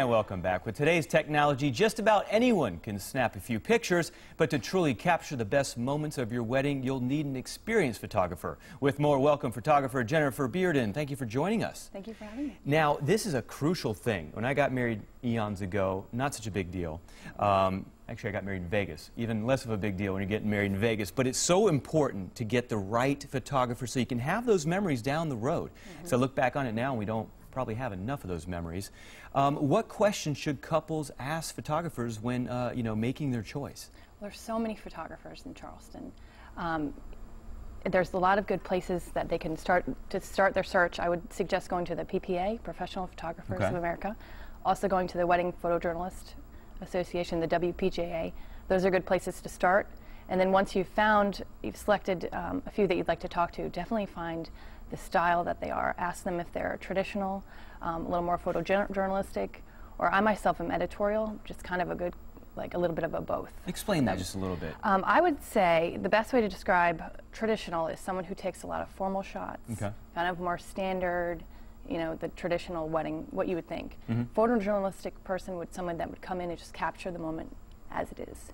And welcome back. With today's technology, just about anyone can snap a few pictures, but to truly capture the best moments of your wedding, you'll need an experienced photographer. With more, welcome photographer Jennifer Bearden. Thank you for joining us. Thank you for having me. Now, this is a crucial thing. When I got married eons ago, not such a big deal. Actually, I got married in Vegas. Even less of a big deal when you're getting married in Vegas. But it's so important to get the right photographer so you can have those memories down the road. So I look back on it now and we don't probably have enough of those memories. What questions should couples ask photographers when making their choice? Well, there's so many photographers in Charleston. There's a lot of good places that they can start their search. I would suggest going to the PPA, Professional Photographers of America. Also going to the Wedding Photojournalist Association, the WPJA. Those are good places to start. And then once you've selected a few that you'd like to talk to, definitely find the style that they are. Ask them if they're traditional, a little more photojournalistic, or I myself am editorial, just kind of a little bit of a both. Explain that just a little bit. I would say the best way to describe traditional is someone who takes a lot of formal shots, kind of more standard, the traditional wedding, what you would think. Photojournalistic person would someone that would come in and just capture the moment as it is,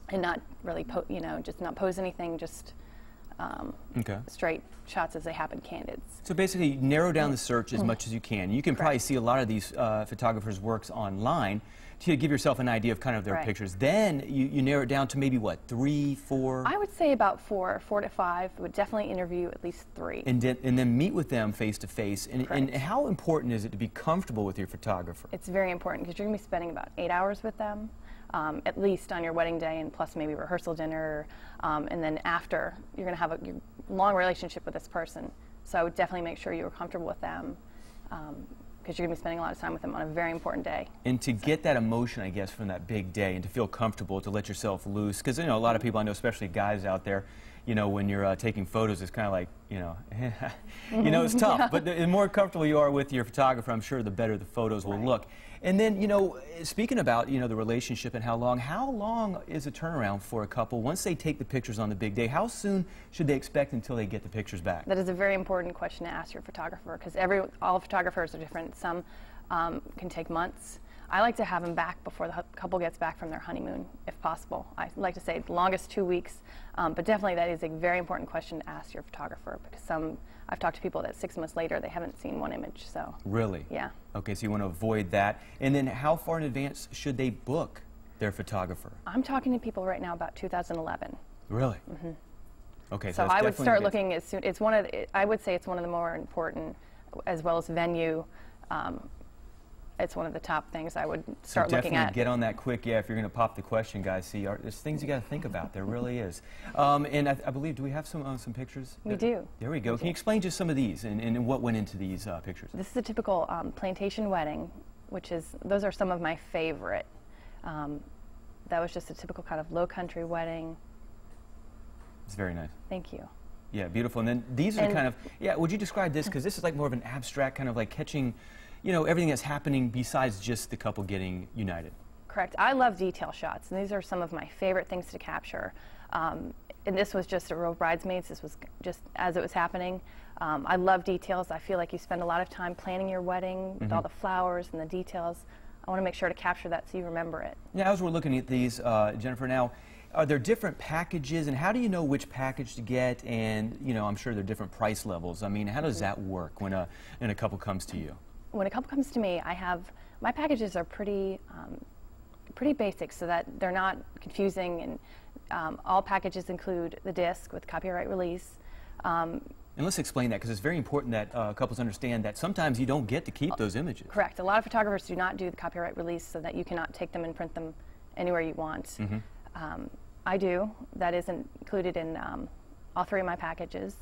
and not really, just not pose anything, just straight shots as they happen, candids. So basically, narrow down the search as much as you can. You can probably see a lot of these photographers' works online to give yourself an idea of kind of their pictures. Then you narrow it down to maybe what, 3, 4? I would say about 4 to 5. Would definitely interview at least 3. And then meet with them face to face. And how important is it to be comfortable with your photographer? It's very important because you're going to be spending about 8 hours with them, at least on your wedding day, and plus maybe rehearsal dinner, and then after you're going to have a long relationship with this person. So I would definitely make sure you were comfortable with them, because you're going to be spending a lot of time with them on a very important day. And to get that emotion, I guess, from that big day, and to feel comfortable, to let yourself loose, because a lot of people I know, especially guys out there, when you're taking photos, it's kind of like, it's tough. But the more comfortable you are with your photographer, I'm sure the better the photos will look. And then, speaking about, the relationship and how long is a turnaround for a couple once they take the pictures on the big day? How soon should they expect until they get the pictures back? That is a very important question to ask your photographer, because all photographers are different. Some can take months. I like to have them back before the couple gets back from their honeymoon, if possible. I like to say the longest 2 weeks, but definitely that is a very important question to ask your photographer, because I've talked to people that 6 months later they haven't seen one image. So really? Yeah. Okay, so you want to avoid that. And then how far in advance should they book their photographer? I'm talking to people right now about 2011. Really? Okay, so I would start looking as soon. I would say it's one of the more important, as well as venue. It's one of the top things I would start looking at. Get on that quick, if you're going to pop the question, guys. See, there's things you got to think about. There really is. And I believe, do we have some pictures? We do. There we go. Can you explain just some of these and what went into these pictures? This is a typical plantation wedding, those are some of my favorite. That was just a typical kind of low country wedding. It's very nice. Thank you. Yeah, beautiful. And then these are kind of, would you describe this? Because this is like more of an abstract kind of like catching everything that's happening besides just the couple getting united. Correct. I love detail shots, and these are some of my favorite things to capture. And this was just a real bridesmaids. This was just as it was happening. I love details. I feel like you spend a lot of time planning your wedding with all the flowers and the details. I want to make sure to capture that so you remember it. Yeah, as we're looking at these, Jennifer, now, are there different packages, and how do you know which package to get? And, I'm sure there are different price levels. I mean, how does that work when a couple comes to you? When a couple comes to me, my packages are pretty basic, so that they're not confusing, and all packages include the disc with copyright release. And let's explain that, because it's very important that couples understand that sometimes you don't get to keep those images. Correct. A lot of photographers do not do the copyright release, so that you cannot take them and print them anywhere you want. I do. That is included in all 3 of my packages.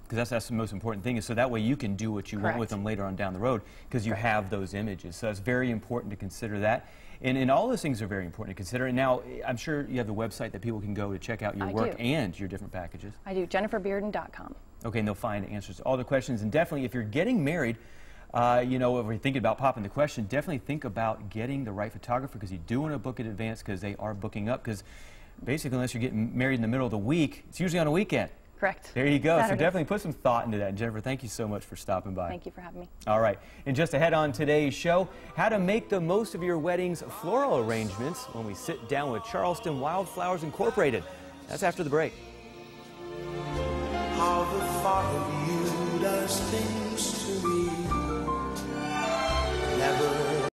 Because that's the most important thing, is so that way you can do what you want with them later on down the road, because you have those images. So it's very important to consider that. And all those things are very important to consider. And now, I'm sure you have the website that people can go to check out your work and your different packages. I do, JenniferBearden.com. Okay, and they'll find answers to all the questions. And definitely, if you're getting married, if you're thinking about popping the question, definitely think about getting the right photographer, because you do want to book in advance, because they are booking up. Because basically, unless you're getting married in the middle of the week, it's usually on a weekend. Correct. There you go. Saturdays. So definitely put some thought into that. And Jennifer, thank you so much for stopping by. Thank you for having me. All right. And just ahead on today's show, how to make the most of your wedding's floral arrangements when we sit down with Charleston Wildflowers Incorporated. That's after the break. How the thought of you does things